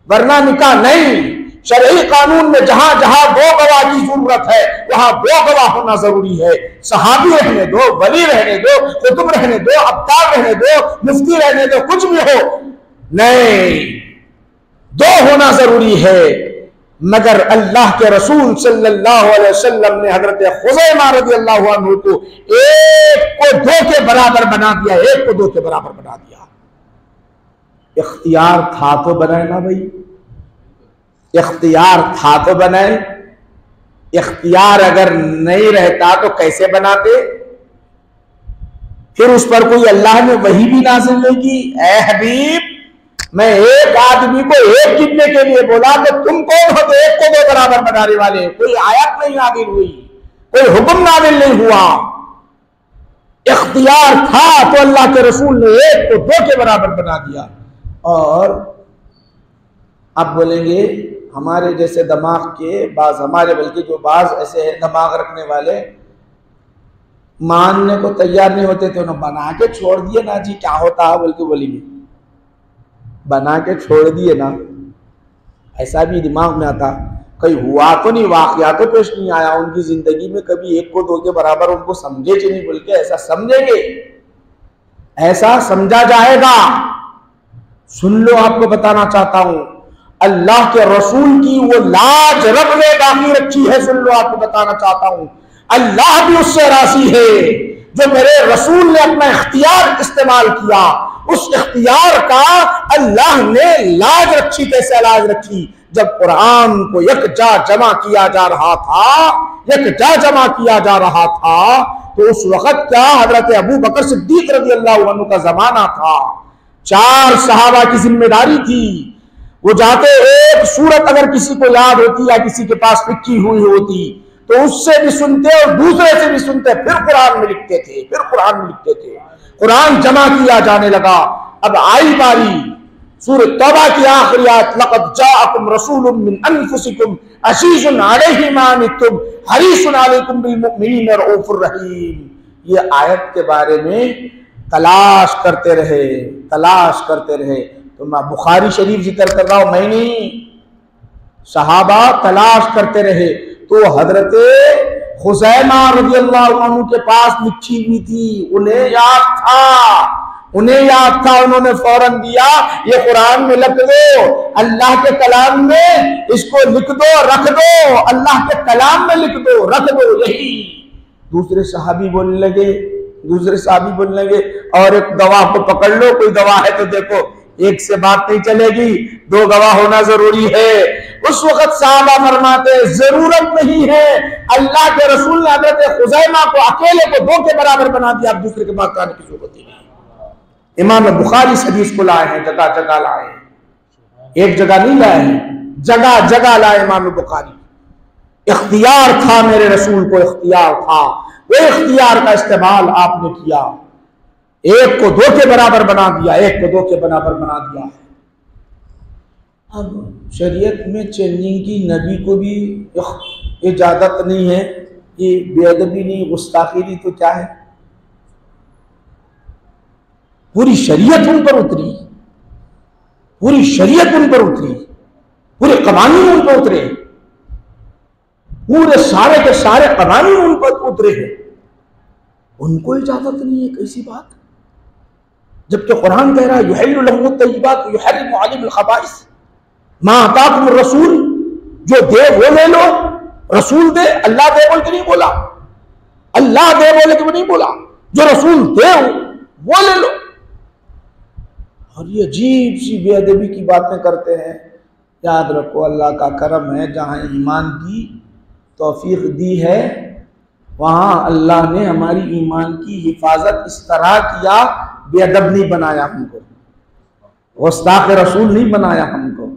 वरना निकाह नहीं। शरई कानून में जहां जहां 2 गवाह की जरूरत है वहां 2 गवाह होना जरूरी है। सहाबी रहने दो, वली रहने दो, कुतुब रहने दो, अब्दाल रहने दो, मुफ्ती रहने दो, कुछ भी हो, नहीं, 2 होना जरूरी है। मगर अल्लाह के रसूल सल्लल्लाहु अलैहि वसल्लम ने हजरत खुज़ैमा रज़ियल्लाहु अन्हु को 1 को 2 के बराबर बना दिया, 1 को 2 के बराबर बना दिया। इख्तियार था तो बनाए ना भाई, इख्तियार था तो बनाए, इख्तियार अगर नहीं रहता तो कैसे बनाते? फिर उस पर कोई अल्लाह ने वही भी नाज़िल नहीं की, ऐ हबीब मैं एक आदमी को एक गिनने के लिए बोला तो तुम कौन हो 1 को 2 बराबर बनाने वाले? कोई आयत नहीं नाज़िल हुई, कोई हुक्म नाज़िल नहीं हुआ, इख्तियार था तो अल्लाह के रसूल ने 1 को 2 के बराबर बना दिया। और अब बोलेंगे हमारे जैसे दिमाग के बाज, हमारे बल्कि जो बाज ऐसे हैं दिमाग रखने वाले, मानने को तैयार नहीं होते थे, उन्होंने बना के छोड़ दिए ना जी, क्या होता है बल्कि बोलेंगे, बना के छोड़ दिए ना, ऐसा भी दिमाग में आता। कहीं हुआ तो नहीं, वाकया तो पेश नहीं आया उनकी जिंदगी में, कभी 1 को 2 के बराबर उनको समझे कि नहीं, बोल के ऐसा समझेंगे, ऐसा समझा जाएगा। सुन लो, आपको बताना चाहता हूं, अल्लाह के रसूल की वो लाज रब ने बाकी रखी है। सुन लो, आपको बताना चाहता हूं, अल्लाह भी उससे राजी है जो मेरे रसूल ने अपना इख्तियार इस्तेमाल किया, उस इख्तियार का अल्लाह ने लाज रखी। कैसे लाज रखी? जब कुरान को यकजा जमा किया जा रहा था, यकजा जमा किया जा रहा था, तो उस वक्त क्या हजरत अबू बकर सिद्दीक रज़ियल्लाहु अन्हु का जमाना था, 4 सहाबा की जिम्मेदारी थी। वो जाते, एक सूरत अगर किसी को याद होती या किसी के पास लिखी हुई होती तो उससे भी सुनते और दूसरे से भी सुनते, फिर कुरान में लिखते थे, फिर कुरान में लिखते थे। कुरान जमा किया जाने लगा। अब आई बारी सूरह तौबा की आखिरी आयत, लक़द जाअकुम रसूलुम मिन अनफुसिकुम अज़ीज़ुन अलैहि मा अनित्तुम हरीसुन अलैकुम बिल मुमिनीना रऊफ़ुर रहीम। ये आयत के बारे में तलाश करते रहे, तलाश करते रहे। तो मैं बुखारी शरीफ जिक्र कर रहा हूं, मैं नहीं, सहाबा तलाश करते रहे। तो हजरत खुज़ैमा रज़ियल्लाहु अन्हु के पास लिखी हुई थी, उन्हें याद था, उन्हें याद था, उन्होंने फौरन दिया, ये कुरान में लिख दो, अल्लाह के कलाम में इसको लिख दो, रख दो, अल्लाह के कलाम में लिख दो, रख दो, यही। दूसरे सहाबी बोलने लगे, दूसरे सहाबी बोलने लगे, और एक गवाह को पकड़ लो, कोई गवाह है तो देखो, एक से बात नहीं चलेगी, 2 गवाह होना जरूरी है। उस वक्त साहबा फरमाते जरूरत नहीं है, अल्लाह के रसूल ने हजरत खुज़ैमा को अकेले को 2 के बराबर बना दिया, अब दूसरे के बात करने की जरूरत ही नहीं। इमाम बुखारी इस हदीस को लाए हैं, जगह जगह लाए हैं, एक जगह नहीं लाए हैं, जगह जगह लाए इमाम बुखारी। इख्तियार था, मेरे रसूल को इख्तियार था, वो इख्तियार का इस्तेमाल आपने किया, 1 को 2 के बराबर बना दिया, 1 को 2 के बराबर बना दिया। अब शरीयत में चेंजिंग की नबी को भी इजाजत नहीं है, ये बेअदबी नहीं, गुस्ताखी नहीं, तो क्या है? पूरी शरीयत उन पर उतरी, पूरी शरीयत उन पर उतरी, पूरे कवानीन उन पर उतरे, पूरे सारे के सारे कवानीन उन पर उतरे हैं, उनको इजाजत नहीं है। कैसी बात? जबकि कुरान कह रहा है युहिल्लु लहुम तय्यिबात व युहर्रिमु अलैहिमुल खबाइस मा अताकुमुर रसूल, जो दे वो ले लो, रसूल दे, अल्लाह दे बोल के नहीं बोला, अल्लाह दे बोले के नहीं बोला, जो रसूल दे वो ले लो। और ये अजीब सी बेअदबी की बातें करते हैं। याद रखो अल्लाह का करम है, जहाँ ईमान की तौफीक दी है वहाँ अल्लाह ने हमारी ईमान की हिफाजत इस तरह किया, बेअदब नहीं बनाया हमको, गुस्ताख रसूल नहीं बनाया हमको,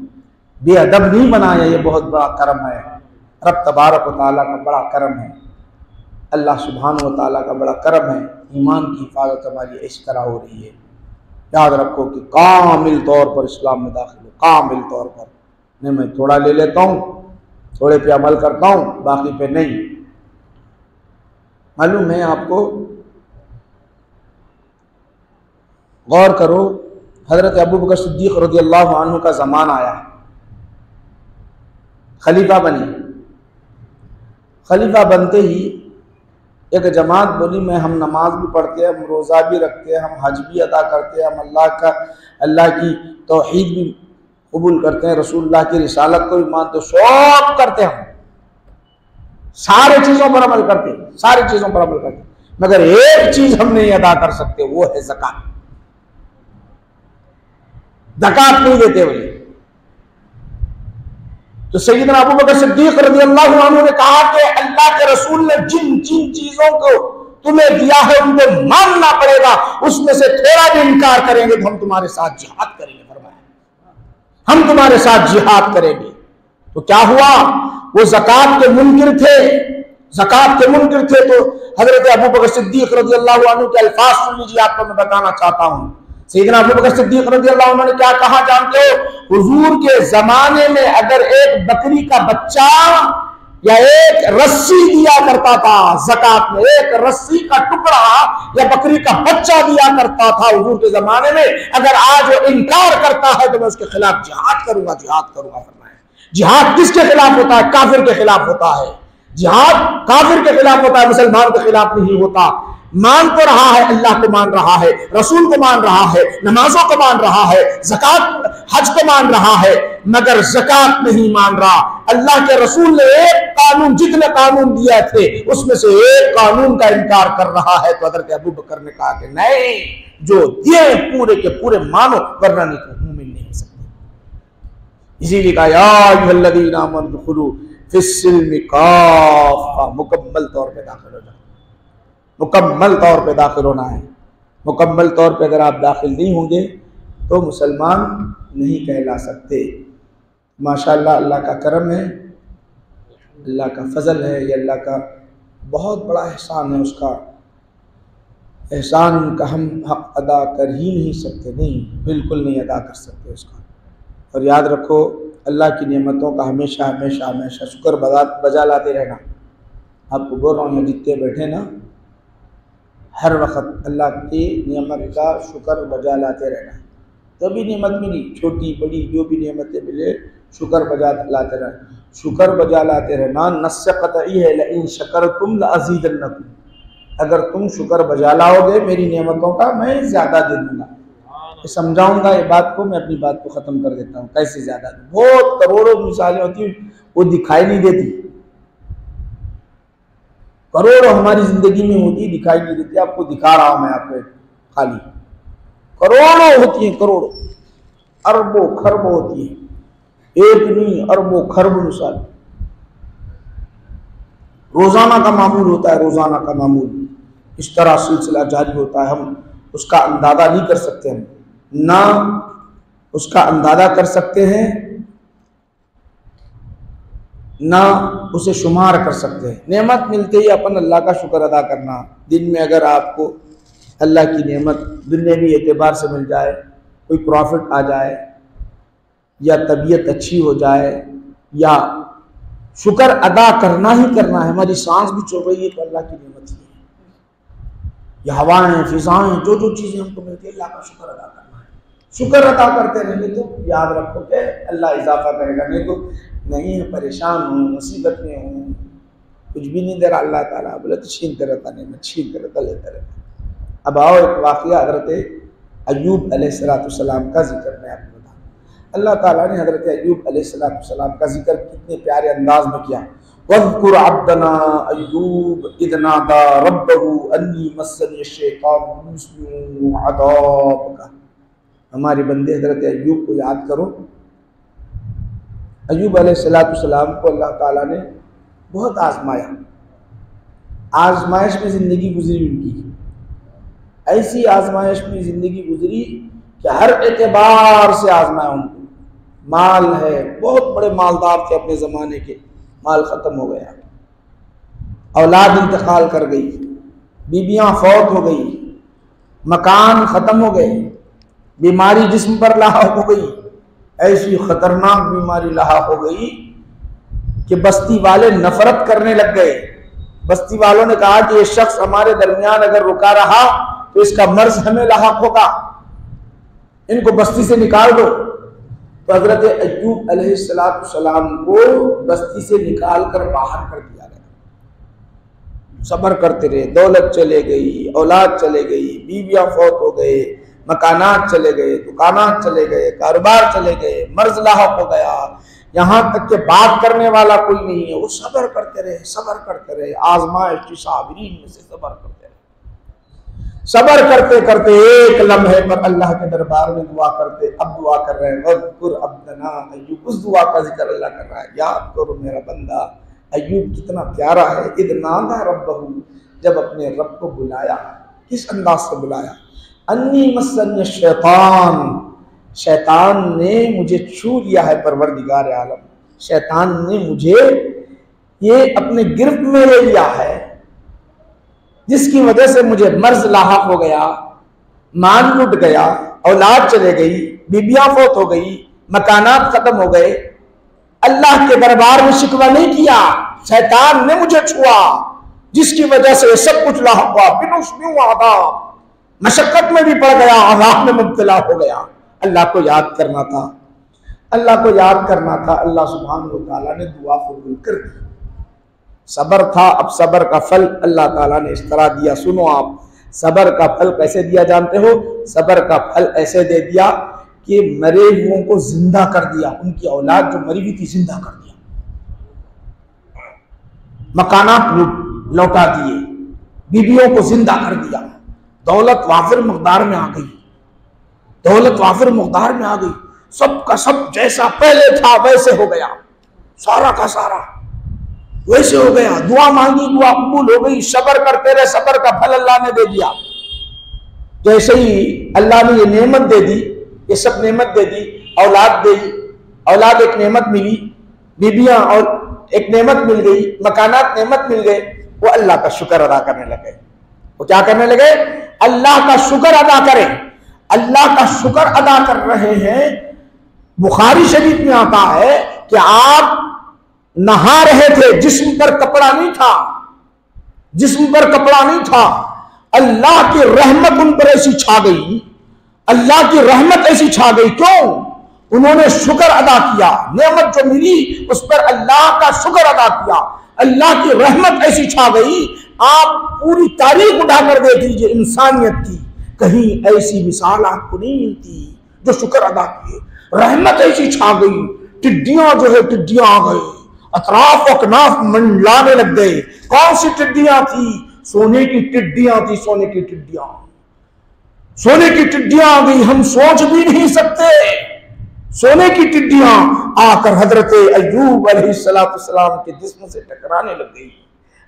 बेअदब नहीं बनाया। ये बहुत बड़ा करम है, रब तबारक व तआला का बड़ा करम है, अल्लाह सुब्हानहू व तआला का बड़ा करम है। ईमान की हिफाजत हमारी इस तरह हो रही है। याद रखो कि कामिल तौर पर इस्लाम में दाखिल हो, कामिल तौर पर नहीं। मैं थोड़ा ले लेता हूँ, थोड़े पे अमल करता हूँ, बाकी पे नहीं। मालूम है आपको, गौर करो, हजरत अबू बकर सिद्दीक रज़ियल्लाहु अन्हु का ज़माना आया, खलीफा बने। खलीफा बनते ही एक जमात बोली, मैं हम नमाज भी पढ़ते हैं, हम रोज़ा भी रखते हैं, हम हज भी अदा करते हैं, हम अल्लाह की तौहीद भी कबूल करते हैं, रसूलुल्लाह की रिसालत को भी मानते, सब करते हैं, हम सारे चीज़ों पर अमल करते हैं, सारी चीज़ों पर अमल करते हैं, मगर एक चीज़ हम नहीं अदा कर सकते, वो है ज़कात। ज़कात नहीं देते बोले। तो सैयदना अबू बकर सिद्दीक रज़ियल्लाहु अन्हु ने कहा कि अल्लाह के रसूल ने जिन जिन चीजों को तुम्हें दिया है उनको मानना पड़ेगा, उसमें से थोड़ा भी इनकार करेंगे तो हम तुम्हारे साथ जिहाद करेंगे। फरमाया हम तुम्हारे साथ जिहाद करेंगे। तो क्या हुआ, वो ज़कात के मुनकिर थे, ज़कात के मुनकिर थे। तो हजरत अबू बकर सिद्दीक रज़ियल्लाहु अन्हु के अल्फाज सुन लीजिए, आपको मैं बताना चाहता हूँ। सैयदना अबू बकर सिद्दीक रज़ियल्लाहु अन्हु ने क्या कहा जानते हो? हुजूर के जमाने में अगर एक बकरी का बच्चा या एक रस्सी दिया करता था ज़कात में, एक रस्सी का टुकड़ा या बकरी का बच्चा दिया करता था हुजूर के जमाने में, अगर आज वो इनकार करता है तो मैं उसके खिलाफ जिहाद करूंगा, जिहाद करूंगा। फरमाया जिहाद किसके खिलाफ होता है? काफिर के खिलाफ होता है। जिहाद काफिर के खिलाफ होता है, मुसलमान के खिलाफ नहीं होता। मान तो रहा है, अल्लाह को मान रहा है, रसूल को मान रहा है, नमाजों को मान रहा है, ज़कात हज को मान रहा है, मगर ज़कात नहीं मान रहा। अल्लाह के रसूल ने एक कानून, जितने कानून दिए थे उसमें से एक कानून का इनकार कर रहा है। तो हज़रत अबू बकर ने कहा कि नहीं, जो दिए पूरे के पूरे मानो, वरना नहीं तो मुमिन नहीं हो सकते। इसीलिए कहा या अय्युहल्लज़ीना आमनू उदखुलू फिस्सिल्मि काफ़ा, मुकम्मल तौर पर दाखिल हो जाओ, मुकम्मल तौर पे दाखिल होना है। मुकम्मल तौर पे अगर आप दाखिल नहीं होंगे तो मुसलमान नहीं कहला सकते। माशाअल्लाह, अल्लाह का करम है, अल्लाह का फजल है, ये अल्लाह का बहुत बड़ा एहसान है। उसका एहसान का हम हक अदा कर ही नहीं सकते, नहीं, बिल्कुल नहीं अदा कर सकते उसका। और याद रखो, अल्लाह की नेमतों का हमेशा हमेशा हमेशा शुक्र बजा लाते रहना। आपको बोल रहा हूँ, जितने बैठे ना, हर वक्त अल्लाह की नेमत का शुक्र बजा लाते रहना। तभी नेमत मिली, छोटी बड़ी जो भी नेमतें मिले, शुक्र बजा लाते रहना, शुक्र बजा लाते रहना। नस्स क़तई है, लइन शकरतुम लअज़ीदन्नकुम, अगर तुम शुक्र बजा लाओगे मेरी नेमतों का, मैं ज़्यादा दे दूँगा। समझाऊँगा ये बात को, मैं अपनी बात को ख़त्म कर देता हूँ। कैसे ज़्यादा? बहुत करोड़ों मिसालें होती, वो दिखाई नहीं देती। करोड़ों हमारी जिंदगी में होती, दिखाई नहीं देती। आपको दिखा रहा हूं मैं, आपको खाली करोड़ों होती हैं, करोड़ों, अरबों खरबों होती है, एक नहीं अरबों खरब मिसाल। रोजाना का मामूल होता है, रोजाना का मामूल इस तरह सिलसिला जारी होता है। हम उसका अंदाजा नहीं कर सकते, हम ना उसका अंदाजा कर सकते हैं, ना उसे शुमार कर सकते हैं। नेमत मिलते ही अपन अल्लाह का शुक्र अदा करना। दिन में अगर आपको अल्लाह की नेमत दुनियावी एतबार से मिल जाए, कोई प्रॉफिट आ जाए, या तबीयत अच्छी हो जाए, या शुक्र अदा करना ही करना है। हमारी सांस भी चल रही है तो अल्लाह की नेमत ही है। ये हवाएं, फिजाएं, जो जो चीज़ें हमको मिलती है, अल्लाह का शुक्र अदा करना है। शुक्र अदा करते रहेंगे तो याद रखो कि अल्लाह इजाफा करेगा, नहीं तो नहीं है, परेशान हूँ, मुसीबत में हूँ, कुछ भी नहीं दे रहा अल्लाह ताला, बोले तो छीनते रहता, नहीं मैं छीनते रहता, लेते रहता। अब आओ एक वाक़या हज़रत अय्यूब अलैहिस्सलाम का जिक्र मैं आपको बता। अल्लाह ताला ने हज़रत अय्यूब अलैहिस्सलाम का जिक्र कितने प्यारे अंदाज में किया। वज़्कुर अब्दना अय्यूब इज़ नादा रब्बहू अन्नी मस्सनी शैतानु बिनुस्बिन व अज़ाब। हमारे बंदे हज़रत अय्यूब को याद करो। अय्यूब अलैहिस्सलाम को अल्लाह ताला ने बहुत आजमाया, आजमाइश में ज़िंदगी गुजरी उनकी, ऐसी आजमाइश में ज़िंदगी गुजरी कि हर एतबार से आजमाया उनको। माल है, बहुत बड़े मालदार थे अपने ज़माने के, माल ख़त्म हो गया, औलाद इंतकाल कर गई, बीबियाँ फौत हो गई, मकान ख़त्म हो गए, बीमारी जिस्म पर लाहक हो गई, ऐसी ख़तरनाक बीमारी लाहक हो गई कि बस्ती वाले नफरत करने लग गए। बस्ती वालों ने कहा कि ये शख्स हमारे दरमियान अगर रुका रहा तो इसका मर्ज हमें लाहक होगा, इनको बस्ती से निकाल दो। तो हजरत अय्यूब अलैहिस्सलाम को बस्ती से निकाल कर बाहर कर दिया गया। सब्र करते रहे, दौलत चले गई, औलाद चले गई, बीवियां फौत हो गए, मकानात चले गए, दुकानात चले गए, कारोबार चले गए, मर्ज लाहक हो गया, यहाँ तक कि बात करने वाला कोई नहीं है। वो सब्र करते रहे, सब्र करते रहे, आजमाइश की साबिरीन में से सब्र करते रहे। सब्र करते करते एक लम्हे पर अल्लाह के दरबार में दुआ करते, अब दुआ कर रहे हैं वज़्कुर अब्दना अय्यूब, उस दुआ का जिक्र अल्लाह कर रहा है। याद करो मेरा बंदा अय्यूब कितना प्यारा है। इज़ नादा रब्बहू, जब अपने रब को बुलाया, किस अंदाज से बुलाया। अन्नी मस्सनी शैतान, शैतान ने मुझे छू लिया है परवरदिगार आलम, शैतान ने मुझे ये अपने गिरफ्त में ले लिया है, जिसकी वजह से मुझे मर्ज लाहक हो गया, मान लुट गया, औलाद चले गई, बीबियां फौत हो गई, मकानात खत्म हो गए। अल्लाह के दरबार में शिकवा नहीं किया, शैतान ने मुझे छुआ, जिसकी वजह से सब कुछ लाहक हुआ। बिनुस्बिन व अज़ाब, मशक्कत में भी पड़ गया, अज़ाब में मुब्तला हो गया। अल्लाह को याद करना था, अल्लाह को याद करना था। अल्लाह सुब्हानहू व तआला ने दुआ कबूल कर दी। सब्र था, अब सब्र का फल अल्लाह ताला ने इस तरह दिया। सुनो आप, सब्र का फल कैसे दिया जानते हो? सब्र का फल ऐसे दे दिया कि मरे हुओं को जिंदा कर दिया, उनकी औलाद जो मरी हुई थी जिंदा कर दिया, मकानात लौटा दिए, बीबियों को जिंदा कर दिया, दौलत वाफिर मकदार में आ गई, दौलत वाफिर मकदार में आ गई, सब का सब जैसा पहले था वैसे हो गया, सारा का सारा वैसे हो गया। दुआ मांगी, दुआ कबूल हो गई। सब्र करते रहे, सब्र का फल अल्लाह ने दे दिया। जैसे ही अल्लाह ने ये नेमत दे दी, ये सब नेमत दे दी, औलाद दे दी, औलाद एक नेमत मिली, बीबियां और एक नेमत मिल गई, मकानात नेमत मिल गए, वो अल्लाह का शुक्र अदा करने लगे। वो क्या करने लगे? अल्लाह का शुक्र अदा करें। अल्लाह का शुक्र अदा कर रहे हैं। बुखारी शरीफ में आता है कि आप नहा रहे थे, जिस्म पर कपड़ा नहीं था, जिस्म पर कपड़ा नहीं था, अल्लाह की रहमत उन पर ऐसी छा गई, अल्लाह की रहमत ऐसी छा गई। क्यों? उन्होंने शुक्र अदा किया, नेमत जो मिली उस पर अल्लाह का शुक्र अदा किया, अल्लाह की रहमत ऐसी छा गई। आप पूरी तारीख उठाकर देख लीजिए इंसानियत की, कहीं ऐसी मिसाल आपको नहीं मिलती जो शुक्र अदा किए। रहमत ऐसी छा गई, टिड्डियां जो है टिड्डियां आ गई, अतराफ अकनाफ मंडलाने लग गए। कौन सी टिड्डियां थी? सोने की टिड्डियां थी, सोने की टिड्डियां, सोने की टिड्डियां आ गई, हम सोच भी नहीं सकते। सोने की टिड्डियां आकर हजरत अय्यूब अलैहिस्सलाम के जिस्म से टकराने लग गई,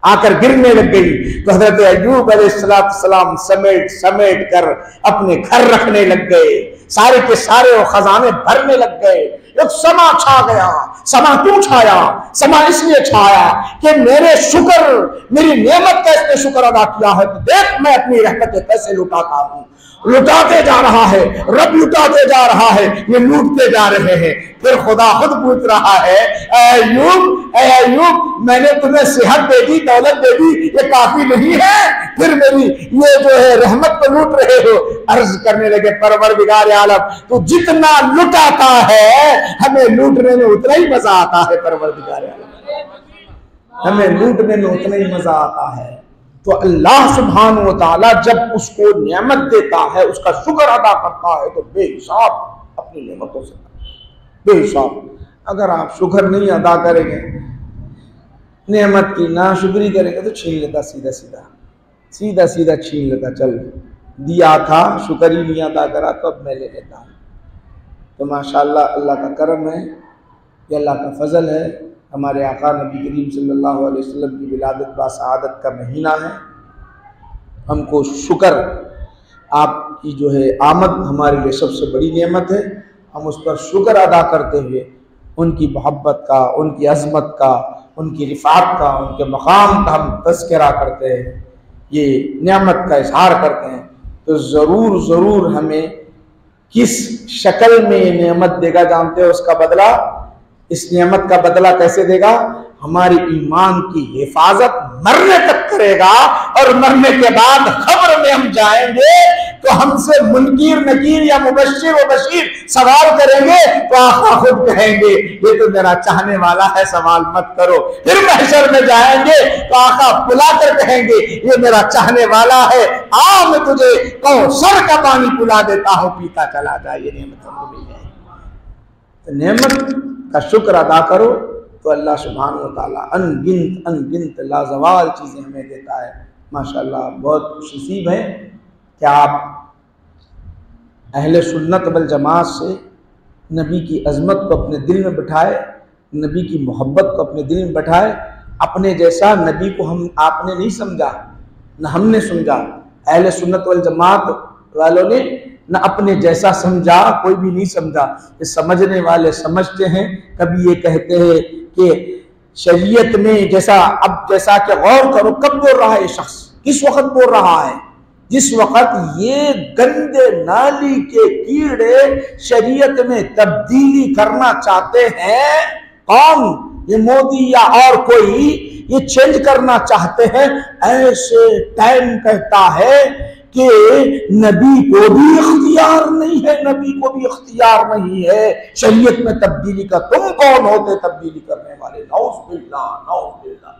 आकर गिरने लग गई। तो हजरत अय्यूब अलैहिस्सलाम समेट समेट कर अपने घर रखने लग गए, सारे के सारे वो खजाने भरने लग गए। एक समा छा गया। समा क्यों छाया? समा इसलिए छाया कि मेरे शुक्र, मेरी नेमत का इसने शुक्र अदा किया है तो देख मैं अपनी रहमत कैसे लुटाता हूं। लुटाते जा रहा है, रब लुटाते जा रहा है, ये लूटते जा रहे हैं। फिर खुदा खुद पूछ रहा है, अय्यूब मैंने तुम्हें सेहत दे दी, दौलत दे दी, ये काफी नहीं है? फिर मेरी ये जो है रहमत को लूट रहे हो। अर्ज करने लगे, परवरदिगार आलम तू जितना लुटाता है हमें लूटने में उतना ही मजा आता है। परवरदिगार आलम हमें लूटने में उतना ही मजा आता है। तो अल्लाह सुब्हान व तआला जब उसको नेमत देता है, उसका शुक्र अदा करता है तो बेहिसाब अपनी नेमतों से, बेहिसाब। अगर आप शुक्र नहीं अदा करेंगे, नेमत की नाशुक्री करेंगे तो छीन लेता, सीधा सीधा सीधा सीधा छीन लेता। चल दिया था, शुक्र ही नहीं अदा करा तो अब मैं ले लेता हूँ। तो माशाअल्लाह अल्लाह का करम है, ये अल्लाह का फजल है। हमारे आका नबी करीम सल्लल्लाहु अलैहि वसल्लम की विलादत बासआदत का महीना है। हमको शुक्र, आपकी जो है आमद हमारे लिए सबसे बड़ी नेमत है। हम उस पर शुक्र अदा करते हुए उनकी मोहब्बत का, उनकी अज़मत का, उनकी रिफ़ात का, उनके मकाम का हम तज़किरा करते हैं, ये नेमत का इजहार करते हैं। तो ज़रूर ज़रूर हमें किस शक्ल में ये नेमत देगा जानते हो उसका बदला? इस नेमत का बदला कैसे देगा? हमारी ईमान की हिफाजत मरने तक करेगा, और मरने के बाद खबर में हम जाएंगे तो हमसे मुनकीर नकीर या मुबश्शिर व बशीर सवाल करेंगे तो आका खुद कहेंगे ये तो मेरा चाहने वाला है, सवाल मत करो। फिर महशर में जाएंगे तो आका बुलाकर कहेंगे ये मेरा चाहने वाला है, आ मैं तुझे कौसर का पानी पिला देता हूं, पीता चला जा। ये नेमत हमको मिल जाएगी। तो नेमत का शुक्र अदा करो तो अल्लाह सुब्हान व तआला अनगिनत लाजवाल चीज़ें हमें देता है। माशाअल्लाह बहुत खुशनसीब है कि आप अहले सुन्नत वल जमात से नबी की अज़मत को अपने दिल में बिठाए, नबी की मोहब्बत को अपने दिल में बैठाए। अपने जैसा नबी को आपने नहीं समझा, न हमने समझा। अहले सुन्नत वल जमात वालों ने न अपने जैसा समझा, कोई भी नहीं समझा। ये समझने वाले समझते हैं। कभी ये कहते हैं कि शरीयत में जैसा, अब जैसा कि गौर करो कब बोल रहा है ये शख्स, किस वक्त बोल रहा है? जिस वक्त ये गंदे नाली के कीड़े शरीयत में तब्दीली करना चाहते हैं। कौन? ये मोदी या और कोई ये चेंज करना चाहते हैं। ऐसे टाइम कहता है कि नबी को भी इख्तियार नहीं है, नबी को भी इख्तियार नहीं है शरीयत में तब्दीली का। तुम कौन होते तब्दीली करने वाले? नौज़ बिल्लाह, नौज़ बिल्लाह।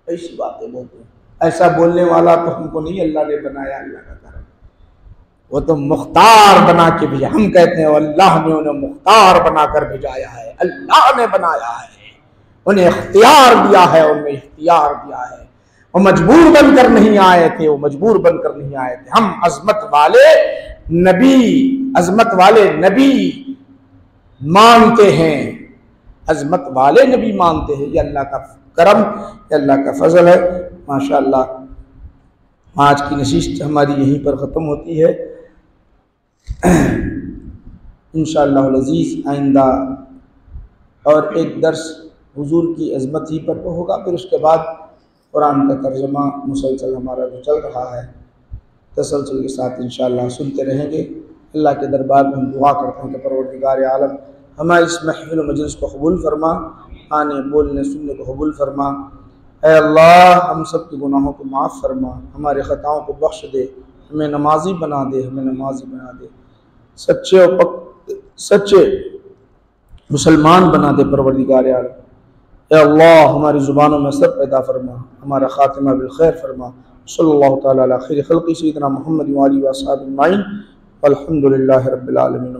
ऐसी बातें बोलते हैं। ऐसा बोलने वाला तो हमको नहीं अल्लाह ने बनाया, अल्लाह का करम। वो तो मुख्तार बना के भेजा। हम कहते हैं अल्लाह ने उन्हें मुख्तार बनाकर भेजाया है, अल्लाह ने बनाया है, उन्हें इख्तियार दिया है, उन्हें इख्तियार दिया है। वो मजबूर बनकर नहीं आए थे, वो मजबूर बनकर नहीं आए थे। हम अजमत वाले नबी मानते हैं, अजमत वाले नबी मानते हैं। ये अल्लाह का करम, ये अल्लाह का फजल है। माशाअल्लाह आज की नशिस्त हमारी यहीं पर ख़त्म होती है। इंशाअल्लाह अज़ीज़ आइंदा और एक दर्स हुजूर की अज़मत ही पर होगा। फिर उसके बाद कुरान का तर्जुमा मुसलसल हमारा जो चल रहा है तसलसल के साथ इंशाअल्लाह सुनते रहेंगे। अल्लाह के दरबार में हम दुआ करते हैं कि परवरदिगार आलम हमारी इस महफिल व मजलिस को कबूल फरमा, आने बोलने सुनने को कबूल फरमा। ऐ अल्लाह हम सब के गुनाहों को माफ़ फरमा, हमारे ख़ताओं को बख्श दे, हमें नमाजी बना दे, हमें नमाजी बना दे, सच्चे मुसलमान बना दे परवरदिगार आलम। या अल्लाह हमारी ज़ुबानों में असर पैदा फरमा, हमारा ख़ातिमा बिल खैर फरमा। सल्लल्लाहु तआला अला खैर खल्क़ि सय्यिदना मुहम्मद व आलिहि व अस्हाबिहि अजमईन। अल्हम्दुलिल्लाहि रब्बिल आलमीन।